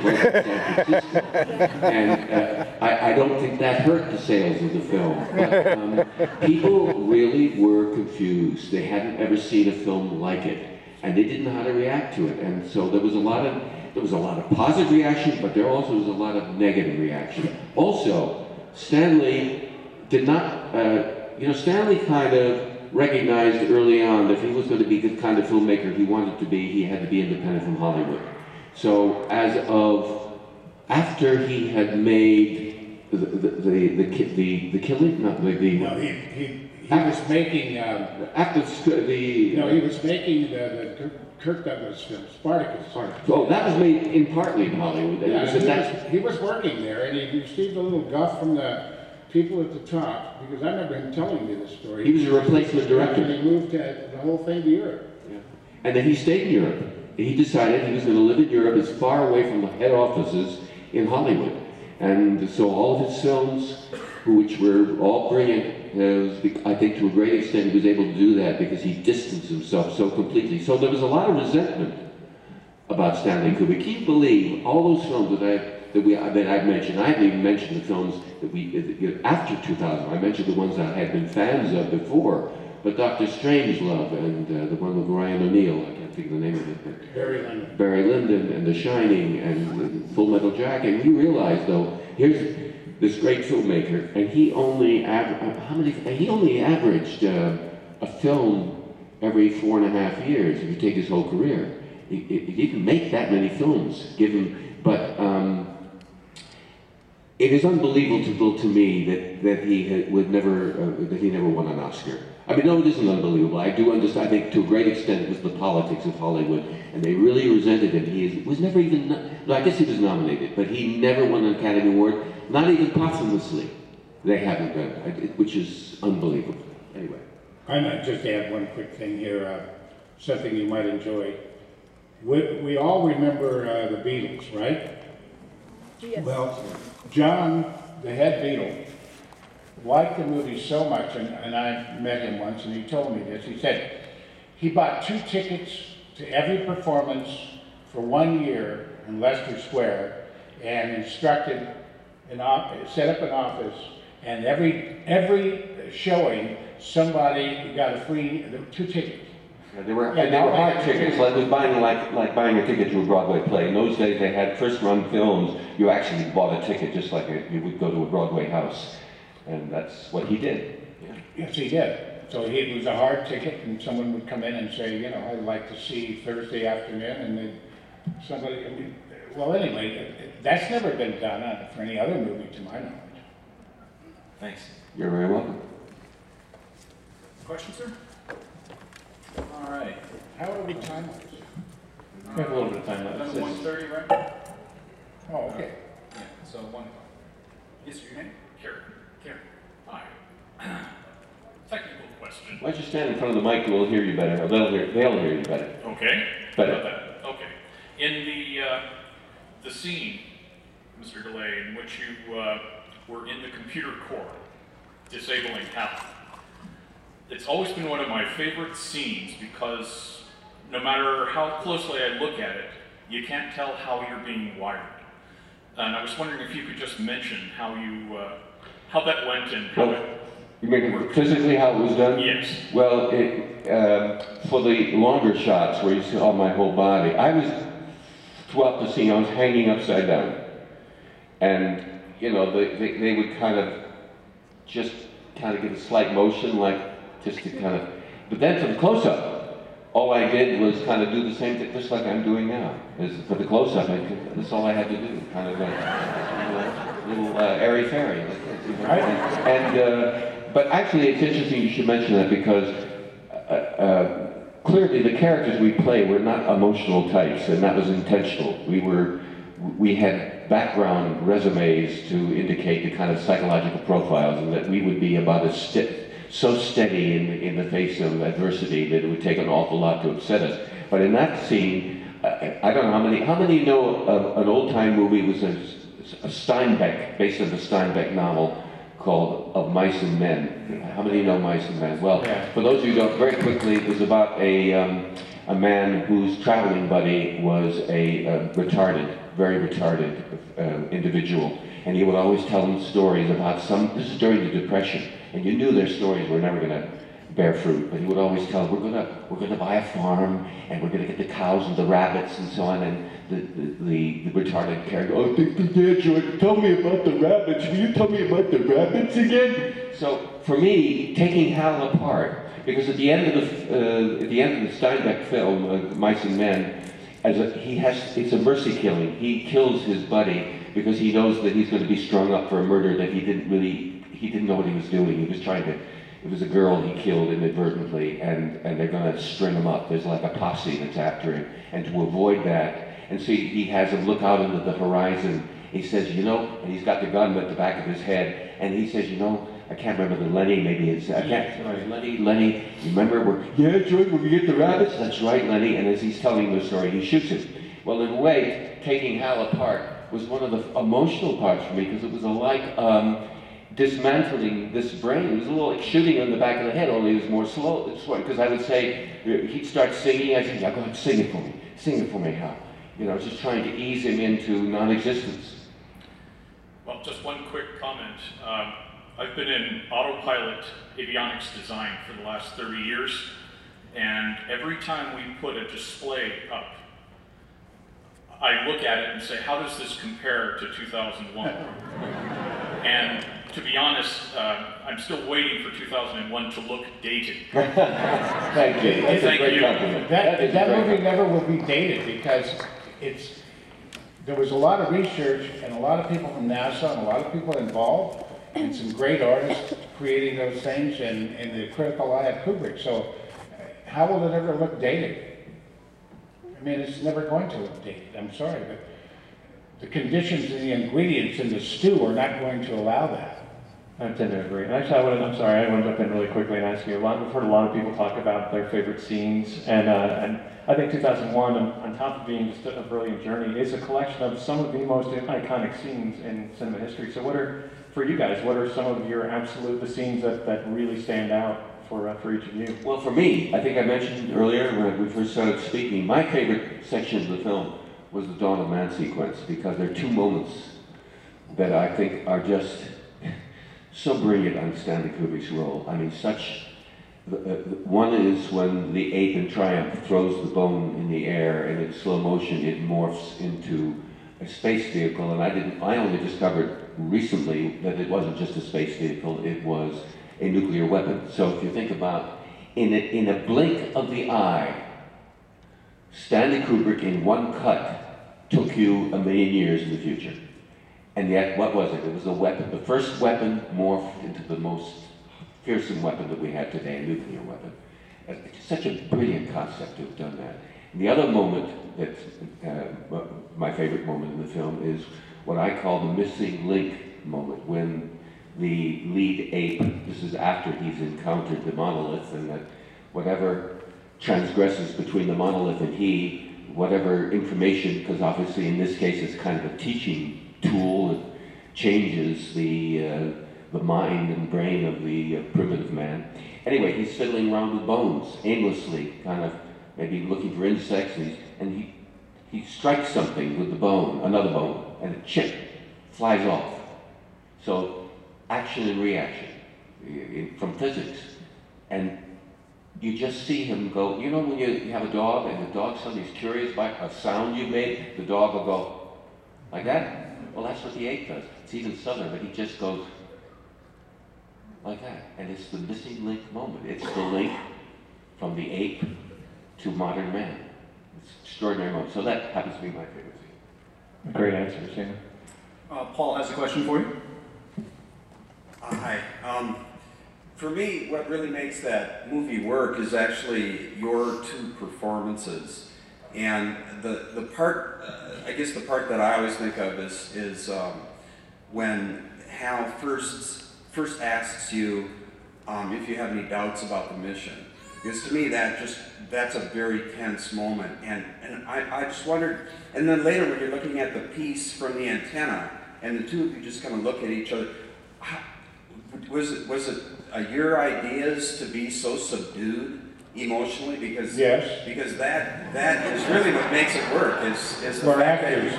was in San Francisco. And I don't think that hurt the sales of the film. But, people really were confused. They hadn't ever seen a film like it, and they didn't know how to react to it. And so there was a lot of positive reaction, but there also was a lot of negative reaction. Also, Stanley did not, Stanley kind of recognized early on that if he was going to be the kind of filmmaker he wanted to be, he had to be independent from Hollywood. So after he had made the Killing, no, he was making he was making the Kirk Douglas film, Spartacus. Oh, that was made in partly in Hollywood. Yeah, he was working there, and he received a little guff from the people at the top, because I remember him telling me this story. He was a replacement director. And he moved the whole thing to Europe. Yeah. And then he stayed in Europe. He decided he was going to live in Europe as far away from the head offices in Hollywood. And so all of his films, which were all brilliant, I think to a great extent he was able to do that because he distanced himself so completely. So there was a lot of resentment about Stanley Kubrick. Can you believe all those films that I've mentioned? I haven't even mentioned the films that after 2000. I mentioned the ones that I had been fans of before, but Dr. Strangelove and the one with Ryan O'Neal, I can't think of the name of it. Barry Lyndon and The Shining and Full Metal Jacket. And you realize, though, here's this great filmmaker, and he only averaged a film every 4.5 years. If you take his whole career, he didn't make that many films. But it is unbelievable to me that he never won an Oscar. I mean, no, it isn't unbelievable. I do understand. I think to a great extent it was the politics of Hollywood, and they really resented him. He was never even. I guess he was nominated, but he never won an Academy Award, not even posthumously. They haven't done it, which is unbelievable. Anyway, I might just add one quick thing here, something you might enjoy. We all remember the Beatles, right? Yes. Well, John, the head Beatle, liked the movie so much, and I met him once, and he told me this. He said he bought 2 tickets to every performance for 1 year in Leicester Square, and instructed set up an office, and every showing somebody got a free 2 tickets. Yeah, they were hard tickets. Like was buying buying a ticket to a Broadway play. In those days, they had first-run films. You actually bought a ticket, just like you would go to a Broadway house, and that's what he did. Yeah. Yes, he did. So it was a hard ticket, and someone would come in and say, I'd like to see Thursday afternoon, and then somebody. Well, anyway, that's never been done for any other movie, to my knowledge. Thanks. You're very welcome. Question, sir? All right. How are we time-wise? We have a little bit of time left. Another 1:30, right? Oh, okay. Yeah, so 1 o'clock. Yes, your name? Keir. Hi. Technical question. Why don't you stand in front of the mic? We'll hear you better. Or they'll hear you better. Okay. Better. How about that? Okay. In the scene, Mr. Dullea, in which you were in the computer core, disabling Hal, it's always been one of my favorite scenes because no matter how closely I look at it, you can't tell how you're being wired. And I was wondering if you could just mention how that went and how it. You mean physically how it was done? Yes. Well, for the longer shots where you see all my whole body, I was throughout the scene. I was hanging upside down, and they would kind of give a slight motion, like just to kind of. But then for the close-up, all I did was kind of do the same thing, just like I'm doing now. For the close-up, that's all I had to do, kind of a little airy-fairy. But actually, it's interesting you should mention that because clearly the characters we play were not emotional types, and that was intentional. We had background resumes to indicate the kind of psychological profiles, and that we would be about so steady in the face of adversity that it would take an awful lot to upset us. But in that scene, I don't know how many know an old-time movie. It was a Steinbeck, based on the Steinbeck novel called Of Mice and Men. How many know Mice and Men? Well, for those of you who don't, very quickly, it was about a man whose traveling buddy was a retarded very retarded individual, and he would always tell them stories about this is during the Depression, and you knew their stories were never going to bear fruit, but he would always tell, we're gonna buy a farm, and we're gonna get the cows and the rabbits and so on, and the retarded character, oh, Dad, George, tell me about the rabbits, will you tell me about the rabbits again? So, for me, taking Hal apart, because at the end of the Steinbeck film, Mice and Men, it's a mercy killing. He kills his buddy because he knows that he's going to be strung up for a murder that he didn't know what he was doing. It was a girl he killed inadvertently, and they're going to string him up. There's like a posse that's after him. And to avoid that, and so he has him look out into the horizon. He says, and he's got the gun at the back of his head, and he says, I can't remember the Lenny, maybe it's, Lenny, remember, yeah, George, when we get the rabbits? That's right, Lenny, and as he's telling the story, he shoots him. Well, in a way, taking Hal apart was one of the emotional parts for me, because it was like dismantling this brain. It was a little like shooting on the back of the head, only it was more slow, because I would say, he'd start singing, I'd say, yeah, go ahead, sing it for me, Hal. Just trying to ease him into non-existence. Well, just one quick comment. I've been in autopilot avionics design for the last 30 years, and every time we put a display up, I look at it and say, how does this compare to 2001? And to be honest, I'm still waiting for 2001 to look dated. Thank you. That's Thank a great you. compliment. That movie never will be dated because there was a lot of research and a lot of people from NASA and a lot of people involved and some great artists creating those things and the critical eye of Kubrick. So how will it ever look dated? I mean, it's never going to look dated. I'm sorry, but the conditions and the ingredients in the stew are not going to allow that. I tend to agree. Actually, I'm sorry, I want to jump in really quickly and ask you. We've heard a lot of people talk about their favorite scenes, and I think 2001, on top of being just a brilliant journey, is a collection of some of the most iconic scenes in cinema history. So for you guys, what are some of your the scenes that really stand out for each of you? Well, for me, I think I mentioned earlier when we first started speaking, my favorite section of the film was the Dawn of Man sequence, because there are two moments that I think are just so brilliant on Stanley Kubrick's role. I mean, one is when the ape in triumph throws the bone in the air, and in slow motion it morphs into a space vehicle, and I only discovered recently that it wasn't just a space vehicle, it was a nuclear weapon. So if you think about, in a blink of the eye, Stanley Kubrick in one cut took you 1 million years in the future. And yet, what was it? It was a weapon. The first weapon morphed into the most fearsome weapon that we have today, a nuclear weapon. It's such a brilliant concept to have done that. And the other moment that's my favorite moment in the film is what I call the missing link moment, when the lead ape, this is after he's encountered the monolith, and that whatever transgresses between the monolith and whatever information, because obviously in this case it's kind of a teaching tool that changes the mind and brain of the primitive man. Anyway, he's fiddling around with bones aimlessly, kind of maybe looking for insects, and he strikes something with the bone, another bone, and a chip flies off. So action and reaction from physics. And you just see him go, when you have a dog and the dog suddenly is curious by a sound you made, the dog will go like that. Well, that's what the ape does. It's even subtler, but he just goes like that. And it's the missing link moment. It's the link from the ape to modern man. It's an extraordinary moment. So that happens to be my favorite scene. Great answer, Sam. Paul has a question for you. Hi. For me, what really makes that movie work is actually your two performances. And the part, I guess the part that I always think of is when Hal first asks you if you have any doubts about the mission. Because to me, that's a very tense moment. And I just wondered, and then later when you're looking at the piece from the antenna, and the two of you just kind of look at each other, was it your ideas to be so subdued emotionally? Because yes, because that is really what makes it work. Is the we're fact that actors.